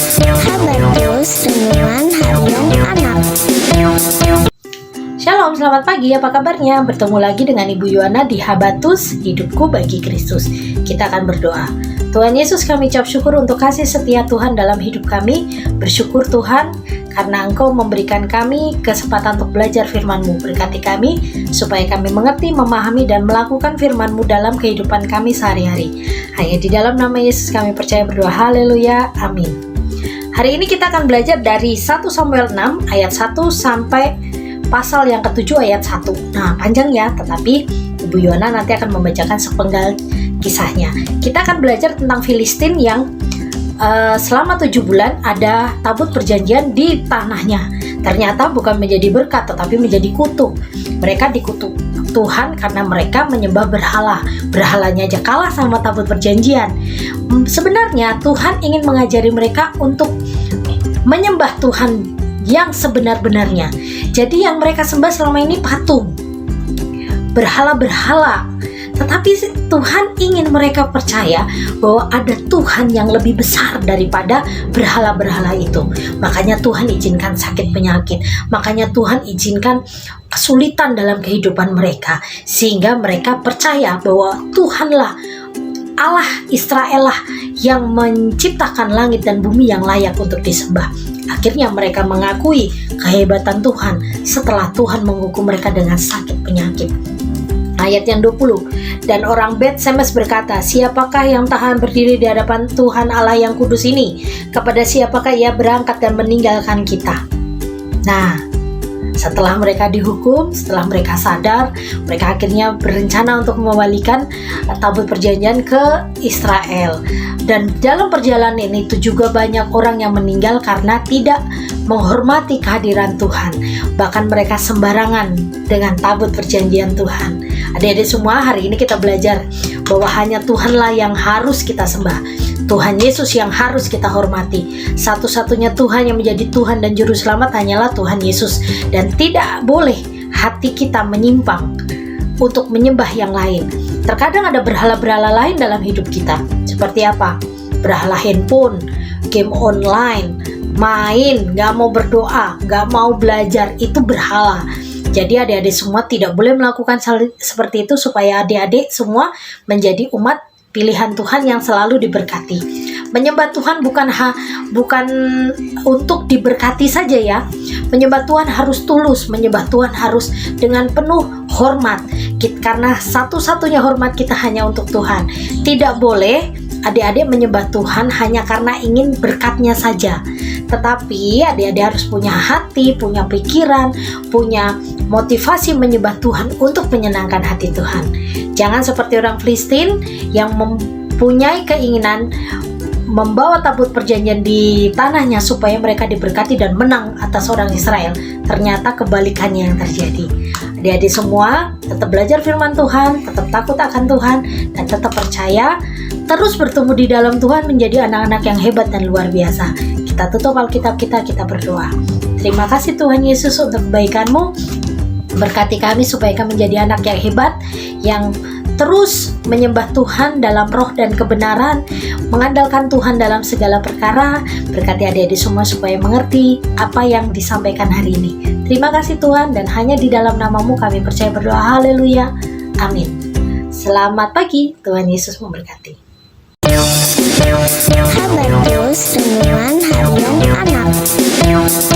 Habatus Renungan Harian Anak. Shalom, selamat pagi, apa kabarnya? Bertemu lagi dengan Ibu Yuana di Habatus Hidupku Bagi Kristus. Kita akan berdoa. Tuhan Yesus, kami ucap syukur untuk kasih setia Tuhan dalam hidup kami. Bersyukur Tuhan karena Engkau memberikan kami kesempatan untuk belajar firman-Mu. Berkati kami supaya kami mengerti, memahami, dan melakukan firman-Mu dalam kehidupan kami sehari-hari. Hanya di dalam nama Yesus kami percaya berdoa. Haleluya, amin. Hari ini kita akan belajar dari 1 Samuel 6 ayat 1 sampai pasal yang ke-7 ayat 1. Nah, panjang ya, tetapi Ibu Yuana nanti akan membacakan sepenggal kisahnya. Kita akan belajar tentang Filistin yang selama 7 bulan ada tabut perjanjian di tanahnya. Ternyata bukan menjadi berkat, tetapi menjadi kutuk. Mereka dikutuk Tuhan karena mereka menyembah berhala. Berhalanya aja kalah sama tabut perjanjian. Sebenarnya Tuhan ingin mengajari mereka untuk menyembah Tuhan yang sebenar-benarnya. Jadi yang mereka sembah selama ini patung, berhala-berhala. Tetapi Tuhan ingin mereka percaya bahwa ada Tuhan yang lebih besar daripada berhala-berhala itu. Makanya Tuhan izinkan sakit penyakit. Makanya Tuhan izinkan kesulitan dalam kehidupan mereka. Sehingga mereka percaya bahwa Tuhanlah Allah Israel lah yang menciptakan langit dan bumi yang layak untuk disembah. Akhirnya mereka mengakui kehebatan Tuhan setelah Tuhan menghukum mereka dengan sakit penyakit. Ayat yang 20, dan orang Bet Semes berkata, siapakah yang tahan berdiri di hadapan Tuhan Allah yang kudus ini? Kepada siapakah ia berangkat dan meninggalkan kita? Nah, setelah mereka dihukum, setelah mereka sadar, mereka akhirnya berencana untuk mengembalikan tabut perjanjian ke Israel. Dan dalam perjalanan itu juga banyak orang yang meninggal karena tidak menghormati kehadiran Tuhan. Bahkan mereka sembarangan dengan tabut perjanjian Tuhan. Adik-adik semua, hari ini kita belajar bahwa hanya Tuhanlah yang harus kita sembah. Tuhan Yesus yang harus kita hormati. Satu-satunya Tuhan yang menjadi Tuhan dan Juru Selamat hanyalah Tuhan Yesus. Dan tidak boleh hati kita menyimpang untuk menyembah yang lain. Terkadang ada berhala-berhala lain dalam hidup kita. Seperti apa? Berhala handphone, game online, main, gak mau berdoa, gak mau belajar, itu berhala. Jadi adik-adik semua tidak boleh melakukan seperti itu supaya adik-adik semua menjadi umat pilihan Tuhan yang selalu diberkati. Menyembah Tuhan bukan untuk diberkati saja ya. Menyembah Tuhan harus tulus, menyembah Tuhan harus dengan penuh hormat. Karena satu-satunya hormat kita hanya untuk Tuhan. Tidak boleh adik-adik menyembah Tuhan hanya karena ingin berkatnya saja. Tetapi adik-adik harus punya hati, punya pikiran, punya motivasi menyembah Tuhan untuk menyenangkan hati Tuhan. Jangan seperti orang Filistin yang mempunyai keinginan membawa tabut perjanjian di tanahnya supaya mereka diberkati dan menang atas orang Israel. Ternyata kebalikannya yang terjadi. Adik-adik semua tetap belajar firman Tuhan, tetap takut akan Tuhan, dan tetap percaya, terus bertumbuh di dalam Tuhan menjadi anak-anak yang hebat dan luar biasa. Kita tutup Alkitab kita berdoa. Terima kasih Tuhan Yesus untuk kebaikan-Mu. Berkati kami supaya kami menjadi anak yang hebat, yang terus menyembah Tuhan dalam roh dan kebenaran, mengandalkan Tuhan dalam segala perkara. Berkati adik-adik semua supaya mengerti apa yang disampaikan hari ini. Terima kasih Tuhan, dan hanya di dalam nama-Mu kami percaya berdoa. Haleluya, amin. Selamat pagi, Tuhan Yesus memberkati. Habatus Renungan Harian Anak.